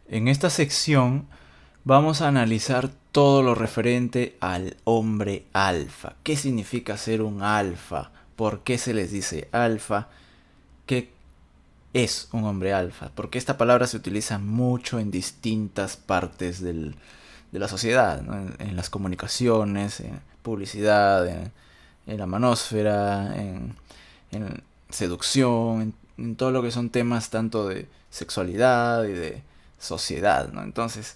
En esta sección vamos a analizar todo lo referente al hombre alfa. ¿Qué significa ser un alfa? ¿Por qué se les dice alfa? ¿Qué es un hombre alfa? Porque esta palabra se utiliza mucho en distintas partes de la sociedad, ¿no? En las comunicaciones, en publicidad, en la manósfera, en seducción, en todo lo que son temas tanto de sexualidad y de sociedad, ¿no? Entonces,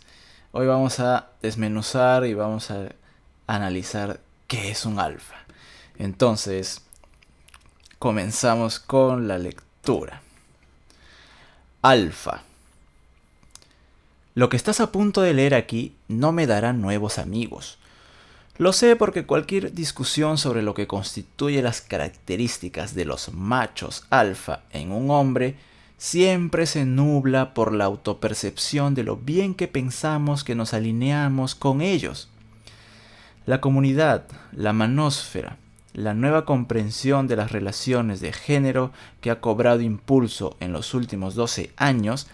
hoy vamos a desmenuzar y vamos a analizar qué es un alfa. Entonces, comenzamos con la lectura. Alfa. Lo que estás a punto de leer aquí no me dará nuevos amigos. Lo sé porque cualquier discusión sobre lo que constituye las características de los machos alfa en un hombre siempre se nubla por la autopercepción de lo bien que pensamos que nos alineamos con ellos. La comunidad, la manósfera, la nueva comprensión de las relaciones de género que ha cobrado impulso en los últimos 12 años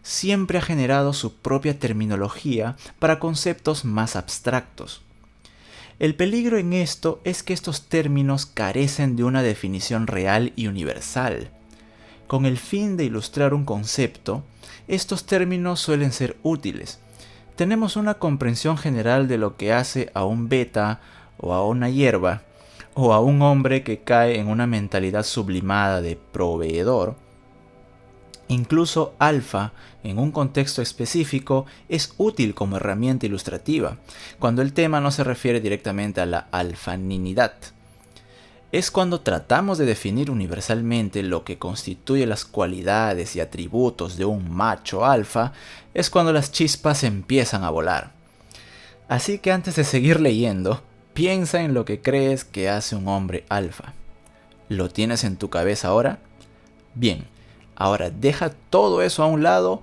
siempre ha generado su propia terminología para conceptos más abstractos. El peligro en esto es que estos términos carecen de una definición real y universal. Con el fin de ilustrar un concepto, estos términos suelen ser útiles. Tenemos una comprensión general de lo que hace a un beta o a una hierba, o a un hombre que cae en una mentalidad sublimada de proveedor. Incluso alfa, en un contexto específico, es útil como herramienta ilustrativa, cuando el tema no se refiere directamente a la alfaninidad. Es cuando tratamos de definir universalmente lo que constituye las cualidades y atributos de un macho alfa, es cuando las chispas empiezan a volar. Así que antes de seguir leyendo, piensa en lo que crees que hace un hombre alfa. ¿Lo tienes en tu cabeza ahora? Bien, ahora deja todo eso a un lado,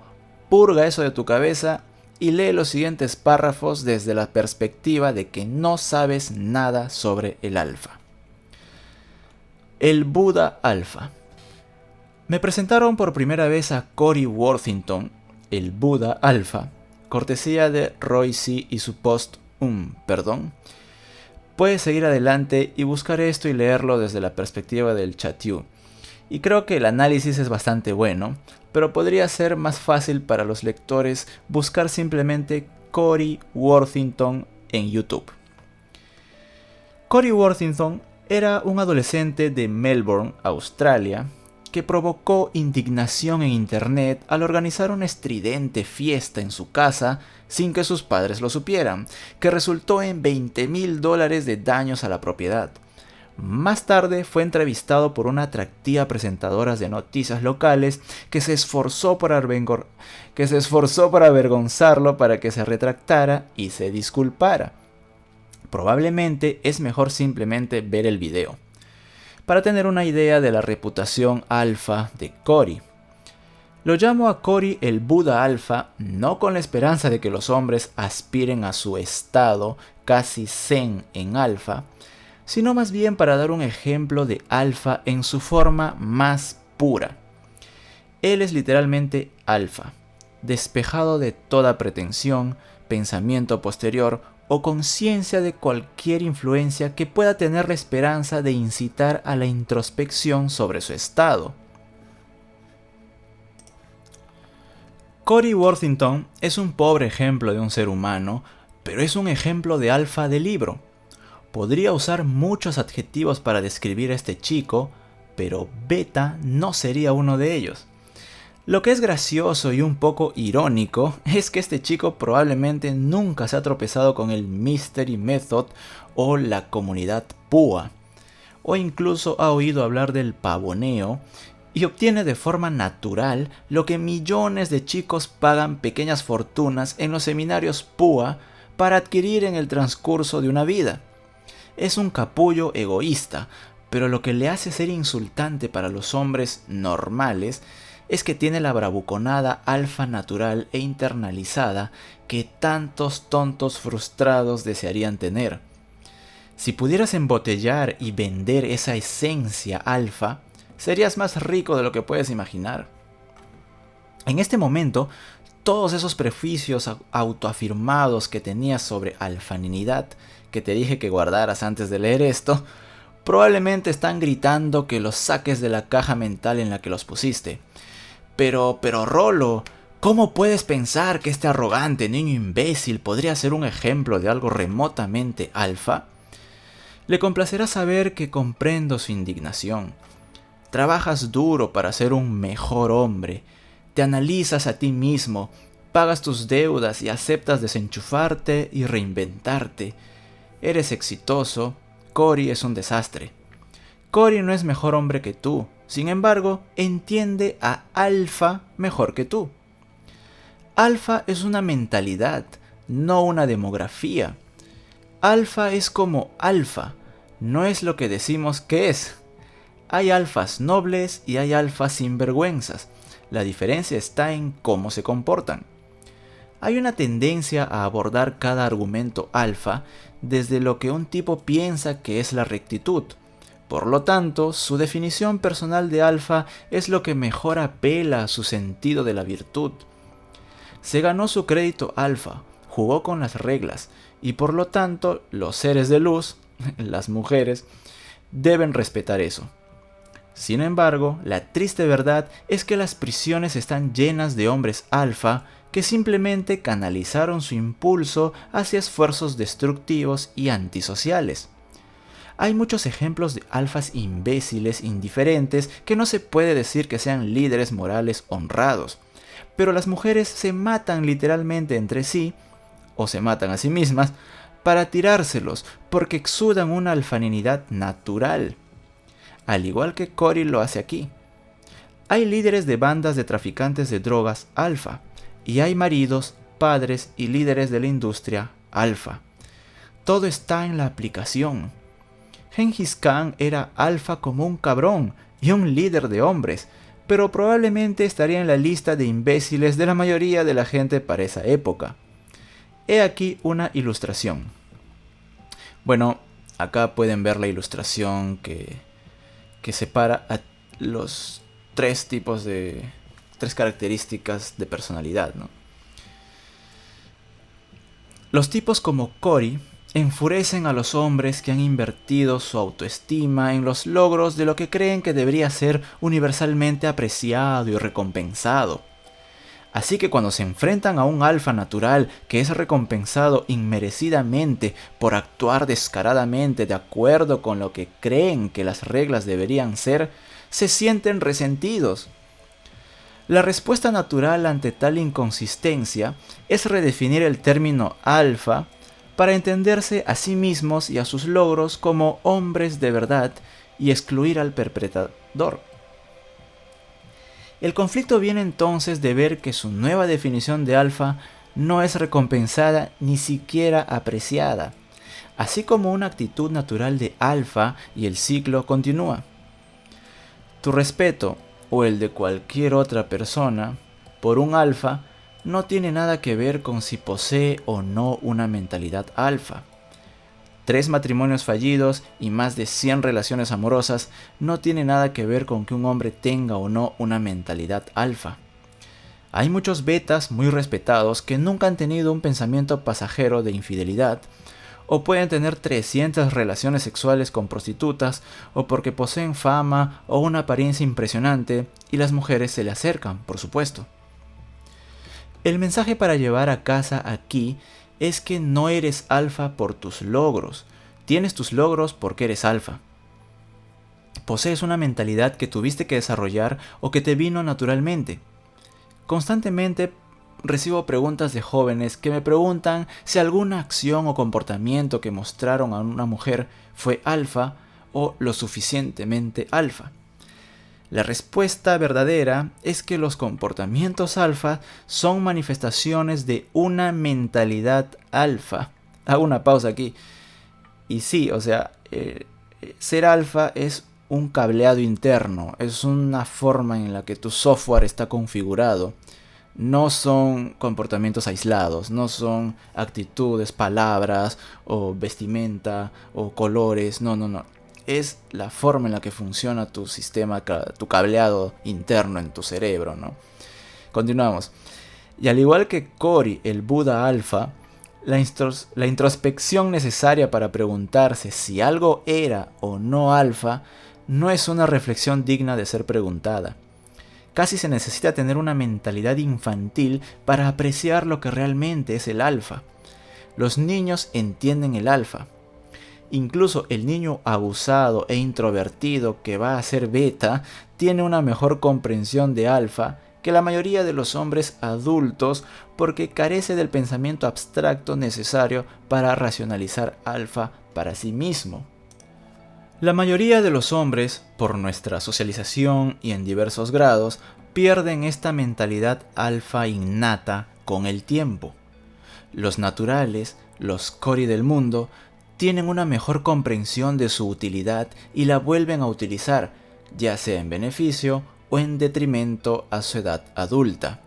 purga eso de tu cabeza y lee los siguientes párrafos desde la perspectiva de que no sabes nada sobre el alfa. El Buda alfa. Me presentaron por primera vez a Cory Worthington, el Buda alfa, cortesía de Roy C. y su post perdón. Puedes seguir adelante y buscar esto y leerlo desde la perspectiva del Chatyu. Y creo que el análisis es bastante bueno, pero podría ser más fácil para los lectores buscar simplemente Cory Worthington en YouTube. Cory Worthington era un adolescente de Melbourne, Australia, que provocó indignación en internet al organizar una estridente fiesta en su casa sin que sus padres lo supieran, que resultó en $20,000 de daños a la propiedad. Más tarde fue entrevistado por una atractiva presentadora de noticias locales que se esforzó por avergonzarlo para que se retractara y se disculpara. Probablemente es mejor simplemente ver el video para tener una idea de la reputación alfa de Cory. Lo llamo a Cory el Buda alfa no con la esperanza de que los hombres aspiren a su estado casi zen en alfa, sino más bien para dar un ejemplo de alfa en su forma más pura. Él es literalmente alfa, despejado de toda pretensión, pensamiento posterior o conciencia de cualquier influencia que pueda tener la esperanza de incitar a la introspección sobre su estado. Cory Worthington es un pobre ejemplo de un ser humano, pero es un ejemplo de alfa de libro. Podría usar muchos adjetivos para describir a este chico, pero beta no sería uno de ellos. Lo que es gracioso y un poco irónico es que este chico probablemente nunca se ha tropezado con el Mystery Method o la comunidad PUA, o incluso ha oído hablar del pavoneo y obtiene de forma natural lo que millones de chicos pagan pequeñas fortunas en los seminarios PUA para adquirir en el transcurso de una vida. Es un capullo egoísta, pero lo que le hace ser insultante para los hombres normales es que tiene la bravuconada alfa natural e internalizada que tantos tontos frustrados desearían tener. Si pudieras embotellar y vender esa esencia alfa, serías más rico de lo que puedes imaginar. En este momento, todos esos prejuicios autoafirmados que tenías sobre alfaninidad, que te dije que guardaras antes de leer esto, probablemente están gritando que los saques de la caja mental en la que los pusiste. Pero Rolo, ¿cómo puedes pensar que este arrogante niño imbécil podría ser un ejemplo de algo remotamente alfa? Le complacerá saber que comprendo su indignación. Trabajas duro para ser un mejor hombre, te analizas a ti mismo, pagas tus deudas y aceptas desenchufarte y reinventarte. Eres exitoso, Cory es un desastre. Cory no es mejor hombre que tú, sin embargo, entiende a alfa mejor que tú. Alfa es una mentalidad, no una demografía. Alfa es como alfa, no es lo que decimos que es. Hay alfas nobles y hay alfas sinvergüenzas. La diferencia está en cómo se comportan. Hay una tendencia a abordar cada argumento alfa desde lo que un tipo piensa que es la rectitud. Por lo tanto, su definición personal de alfa es lo que mejor apela a su sentido de la virtud. Se ganó su crédito alfa, jugó con las reglas, y por lo tanto, los seres de luz, las mujeres, deben respetar eso. Sin embargo, la triste verdad es que las prisiones están llenas de hombres alfa que simplemente canalizaron su impulso hacia esfuerzos destructivos y antisociales. Hay muchos ejemplos de alfas imbéciles indiferentes que no se puede decir que sean líderes morales honrados, pero las mujeres se matan literalmente entre sí, o se matan a sí mismas, para tirárselos porque exudan una alfaninidad natural. Al igual que Cory lo hace aquí. Hay líderes de bandas de traficantes de drogas alfa, y hay maridos, padres y líderes de la industria alfa. Todo está en la aplicación. Gengis Khan era alfa como un cabrón y un líder de hombres, pero probablemente estaría en la lista de imbéciles de la mayoría de la gente para esa época. He aquí una ilustración. Bueno, acá pueden ver la ilustración que separa a los tres características de personalidad, ¿no? Los tipos como Cory enfurecen a los hombres que han invertido su autoestima en los logros de lo que creen que debería ser universalmente apreciado y recompensado. Así que cuando se enfrentan a un alfa natural que es recompensado inmerecidamente por actuar descaradamente de acuerdo con lo que creen que las reglas deberían ser, se sienten resentidos. La respuesta natural ante tal inconsistencia es redefinir el término alfa para entenderse a sí mismos y a sus logros como hombres de verdad y excluir al perpetrador. El conflicto viene entonces de ver que su nueva definición de alfa no es recompensada ni siquiera apreciada, así como una actitud natural de alfa y el ciclo continúa. Tu respeto, o el de cualquier otra persona, por un alfa no tiene nada que ver con si posee o no una mentalidad alfa. 3 matrimonios fallidos y más de 100 relaciones amorosas no tiene nada que ver con que un hombre tenga o no una mentalidad alfa. Hay muchos betas muy respetados que nunca han tenido un pensamiento pasajero de infidelidad, o pueden tener 300 relaciones sexuales con prostitutas, o porque poseen fama o una apariencia impresionante y las mujeres se le acercan, por supuesto. El mensaje para llevar a casa aquí es que no eres alfa por tus logros. Tienes tus logros porque eres alfa. Posees una mentalidad que tuviste que desarrollar o que te vino naturalmente. Constantemente recibo preguntas de jóvenes que me preguntan si alguna acción o comportamiento que mostraron a una mujer fue alfa o lo suficientemente alfa. La respuesta verdadera es que los comportamientos alfa son manifestaciones de una mentalidad alfa. Hago una pausa aquí. Y sí, ser alfa es un cableado interno, es una forma en la que tu software está configurado. No son comportamientos aislados, no son actitudes, palabras o vestimenta o colores, no. Es la forma en la que funciona tu sistema, tu cableado interno en tu cerebro, ¿no? Continuamos. Y al igual que Cory, el Buda alfa, la introspección necesaria para preguntarse si algo era o no alfa no es una reflexión digna de ser preguntada. Casi se necesita tener una mentalidad infantil para apreciar lo que realmente es el alfa. Los niños entienden el alfa. Incluso el niño abusado e introvertido que va a ser beta tiene una mejor comprensión de alfa que la mayoría de los hombres adultos porque carece del pensamiento abstracto necesario para racionalizar alfa para sí mismo. La mayoría de los hombres, por nuestra socialización y en diversos grados, pierden esta mentalidad alfa innata con el tiempo. Los naturales, los Cory del mundo, tienen una mejor comprensión de su utilidad y la vuelven a utilizar, ya sea en beneficio o en detrimento a su edad adulta.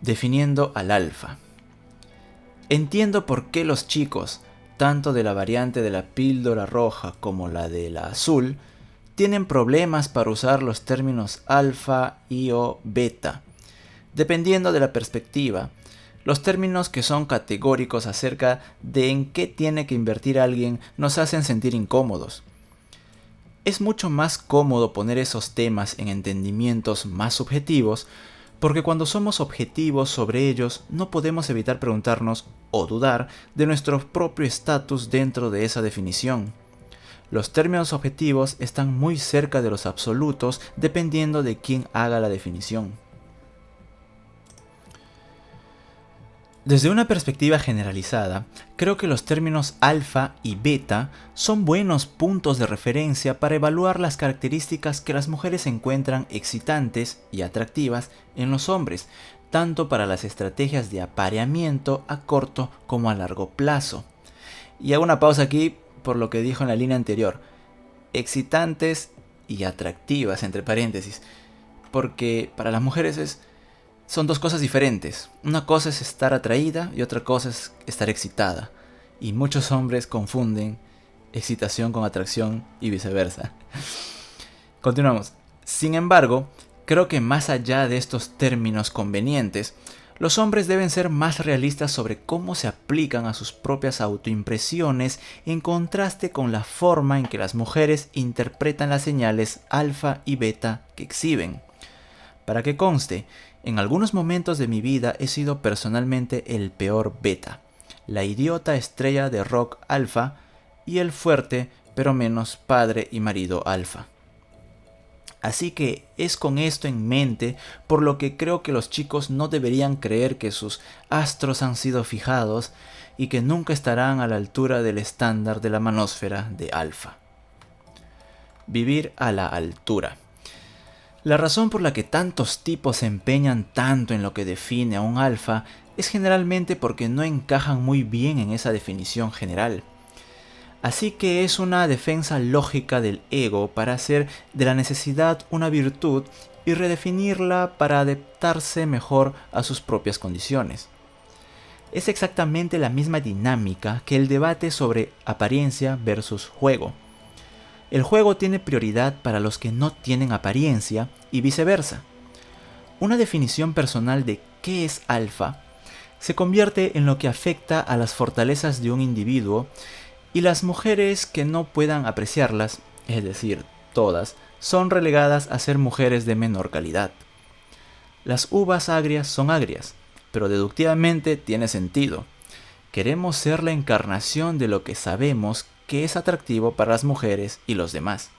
Definiendo al alfa. Entiendo por qué los chicos, tanto de la variante de la píldora roja como la de la azul, tienen problemas para usar los términos alfa y o beta. Dependiendo de la perspectiva, los términos que son categóricos acerca de en qué tiene que invertir alguien nos hacen sentir incómodos. Es mucho más cómodo poner esos temas en entendimientos más subjetivos, porque cuando somos objetivos sobre ellos no podemos evitar preguntarnos o dudar de nuestro propio estatus dentro de esa definición. Los términos objetivos están muy cerca de los absolutos dependiendo de quién haga la definición. Desde una perspectiva generalizada, creo que los términos alfa y beta son buenos puntos de referencia para evaluar las características que las mujeres encuentran excitantes y atractivas en los hombres, tanto para las estrategias de apareamiento a corto como a largo plazo. Y hago una pausa aquí por lo que dijo en la línea anterior, excitantes y atractivas, entre paréntesis, porque para las mujeres son dos cosas diferentes. Una cosa es estar atraída y otra cosa es estar excitada. Y muchos hombres confunden excitación con atracción y viceversa. Continuamos. Sin embargo, creo que más allá de estos términos convenientes, los hombres deben ser más realistas sobre cómo se aplican a sus propias autoimpresiones en contraste con la forma en que las mujeres interpretan las señales alfa y beta que exhiben. Para que conste, en algunos momentos de mi vida he sido personalmente el peor beta, la idiota estrella de rock alfa y el fuerte pero menos padre y marido alfa. Así que es con esto en mente por lo que creo que los chicos no deberían creer que sus astros han sido fijados y que nunca estarán a la altura del estándar de la manósfera de alfa. Vivir a la altura. La razón por la que tantos tipos se empeñan tanto en lo que define a un alfa es generalmente porque no encajan muy bien en esa definición general. Así que es una defensa lógica del ego para hacer de la necesidad una virtud y redefinirla para adaptarse mejor a sus propias condiciones. Es exactamente la misma dinámica que el debate sobre apariencia versus juego. El juego tiene prioridad para los que no tienen apariencia y viceversa. Una definición personal de qué es alfa se convierte en lo que afecta a las fortalezas de un individuo y las mujeres que no puedan apreciarlas, es decir, todas, son relegadas a ser mujeres de menor calidad. Las uvas agrias son agrias, pero deductivamente tiene sentido. Queremos ser la encarnación de lo que sabemos que es atractivo para las mujeres y los demás.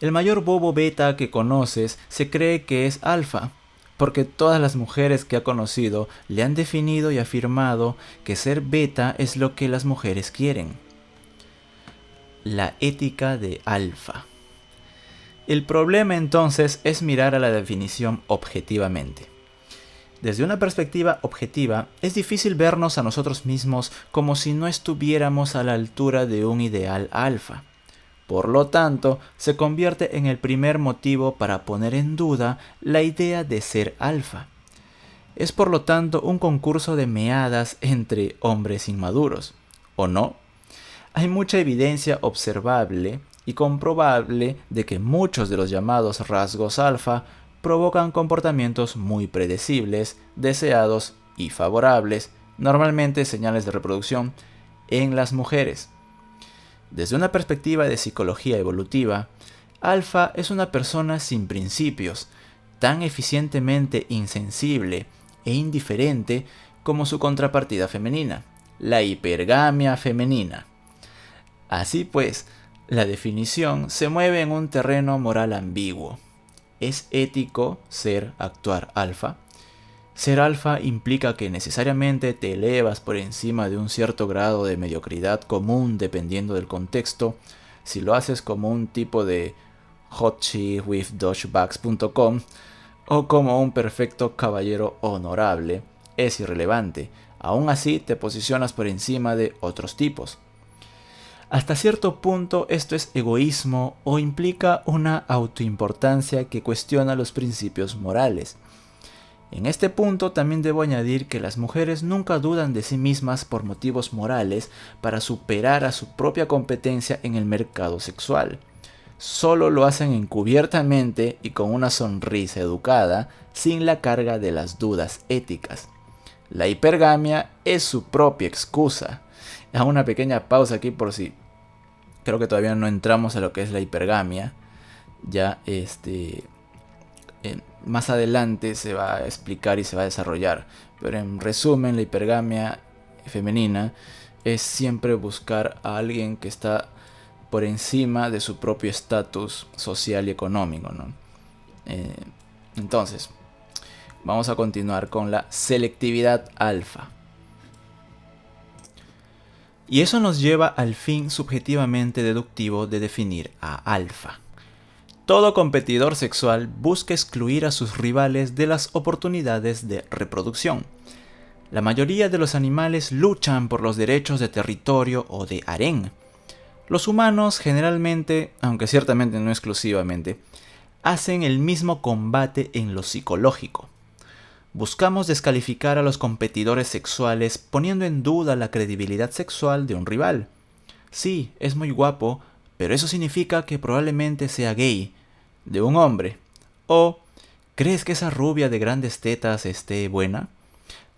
El mayor bobo beta que conoces se cree que es alfa, porque todas las mujeres que ha conocido le han definido y afirmado que ser beta es lo que las mujeres quieren. La ética de alfa. El problema entonces es mirar a la definición objetivamente. Desde una perspectiva objetiva, es difícil vernos a nosotros mismos como si no estuviéramos a la altura de un ideal alfa. Por lo tanto, se convierte en el primer motivo para poner en duda la idea de ser alfa. Es por lo tanto un concurso de meadas entre hombres inmaduros, ¿o no? Hay mucha evidencia observable y comprobable de que muchos de los llamados rasgos alfa provocan comportamientos muy predecibles, deseados y favorables, normalmente señales de reproducción, en las mujeres. Desde una perspectiva de psicología evolutiva, Alfa es una persona sin principios, tan eficientemente insensible e indiferente como su contrapartida femenina, la hipergamia femenina. Así pues, la definición se mueve en un terreno moral ambiguo. ¿Es ético actuar alfa? Ser alfa implica que necesariamente te elevas por encima de un cierto grado de mediocridad común dependiendo del contexto. Si lo haces como un tipo de hotchiefwithdodgebags.com o como un perfecto caballero honorable, es irrelevante. Aún así te posicionas por encima de otros tipos. Hasta cierto punto esto es egoísmo o implica una autoimportancia que cuestiona los principios morales. En este punto también debo añadir que las mujeres nunca dudan de sí mismas por motivos morales para superar a su propia competencia en el mercado sexual. Solo lo hacen encubiertamente y con una sonrisa educada, sin la carga de las dudas éticas. La hipergamia es su propia excusa. Hago una pequeña pausa aquí por si creo que todavía no entramos a lo que es la hipergamia. Ya más adelante se va a explicar y se va a desarrollar. Pero en resumen, la hipergamia femenina es siempre buscar a alguien que está por encima de su propio estatus social y económico, ¿no? Entonces, vamos a continuar con la selectividad alfa. Y eso nos lleva al fin subjetivamente deductivo de definir a alfa. Todo competidor sexual busca excluir a sus rivales de las oportunidades de reproducción. La mayoría de los animales luchan por los derechos de territorio o de harén. Los humanos generalmente, aunque ciertamente no exclusivamente, hacen el mismo combate en lo psicológico. Buscamos descalificar a los competidores sexuales poniendo en duda la credibilidad sexual de un rival. Sí, es muy guapo, pero eso significa que probablemente sea gay, de un hombre. O, ¿crees que esa rubia de grandes tetas esté buena?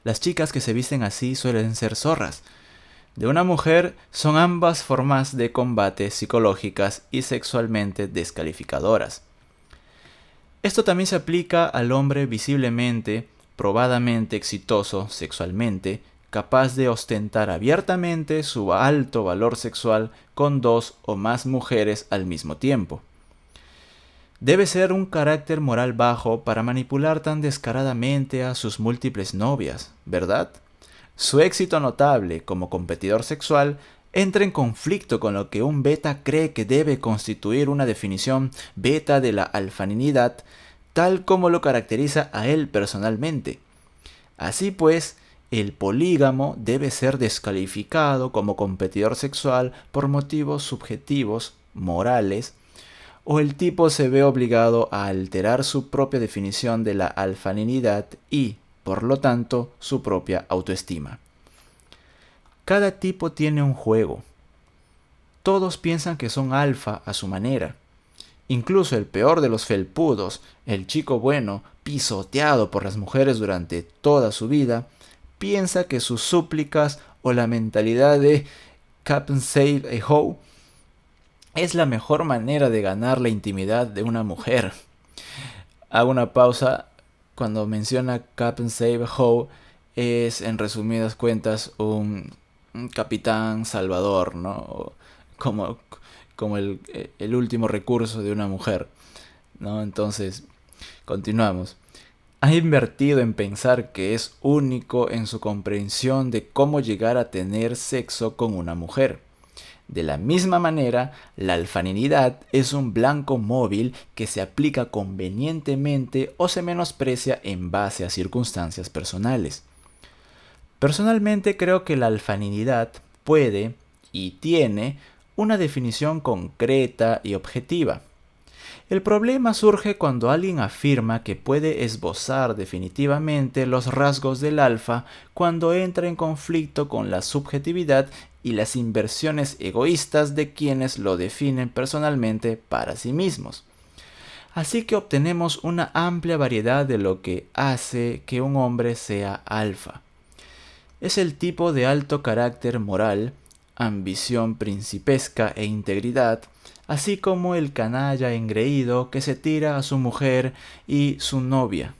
Las chicas que se visten así suelen ser zorras. De una mujer son ambas formas de combate psicológicas y sexualmente descalificadoras. Esto también se aplica al hombre visiblemente, probadamente exitoso sexualmente, capaz de ostentar abiertamente su alto valor sexual con 2 o más mujeres al mismo tiempo. Debe ser un carácter moral bajo para manipular tan descaradamente a sus múltiples novias, ¿verdad? Su éxito notable como competidor sexual entra en conflicto con lo que un beta cree que debe constituir una definición beta de la alfaninidad, tal como lo caracteriza a él personalmente. Así pues, el polígamo debe ser descalificado como competidor sexual por motivos subjetivos, morales, o el tipo se ve obligado a alterar su propia definición de la alfaninidad y, por lo tanto, su propia autoestima. Cada tipo tiene un juego. Todos piensan que son alfa a su manera. Incluso el peor de los felpudos, el chico bueno, pisoteado por las mujeres durante toda su vida, piensa que sus súplicas o la mentalidad de Cap'n Save a Hoe es la mejor manera de ganar la intimidad de una mujer. Hago una pausa. Cuando menciona Cap'n Save a Hoe es, en resumidas cuentas, un capitán salvador, ¿no? Como el último recurso de una mujer, ¿no? Entonces, continuamos. Ha invertido en pensar que es único en su comprensión de cómo llegar a tener sexo con una mujer. De la misma manera, la alfaninidad es un blanco móvil que se aplica convenientemente o se menosprecia en base a circunstancias personales. Personalmente creo que la alfaninidad puede y tiene una definición concreta y objetiva. El problema surge cuando alguien afirma que puede esbozar definitivamente los rasgos del alfa cuando entra en conflicto con la subjetividad y las inversiones egoístas de quienes lo definen personalmente para sí mismos. Así que obtenemos una amplia variedad de lo que hace que un hombre sea alfa. Es el tipo de alto carácter moral, ambición principesca e integridad, así como el canalla engreído que se tira a su mujer y su novia.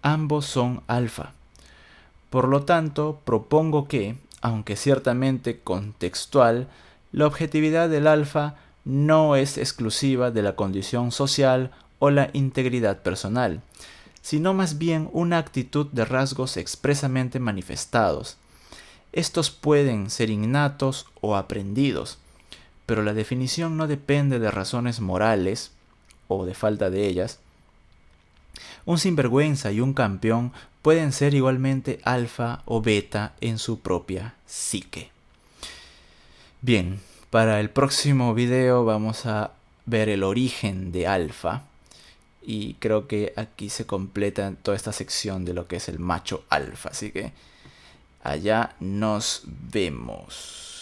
Ambos son alfa. Por lo tanto, propongo que, aunque ciertamente contextual, la objetividad del alfa no es exclusiva de la condición social o la integridad personal, sino más bien una actitud de rasgos expresamente manifestados. Estos pueden ser innatos o aprendidos, pero la definición no depende de razones morales o de falta de ellas. Un sinvergüenza y un campeón pueden ser igualmente alfa o beta en su propia psique. Bien, para el próximo video vamos a ver el origen de alfa. Y creo que aquí se completa toda esta sección de lo que es el macho alfa. Así que allá nos vemos.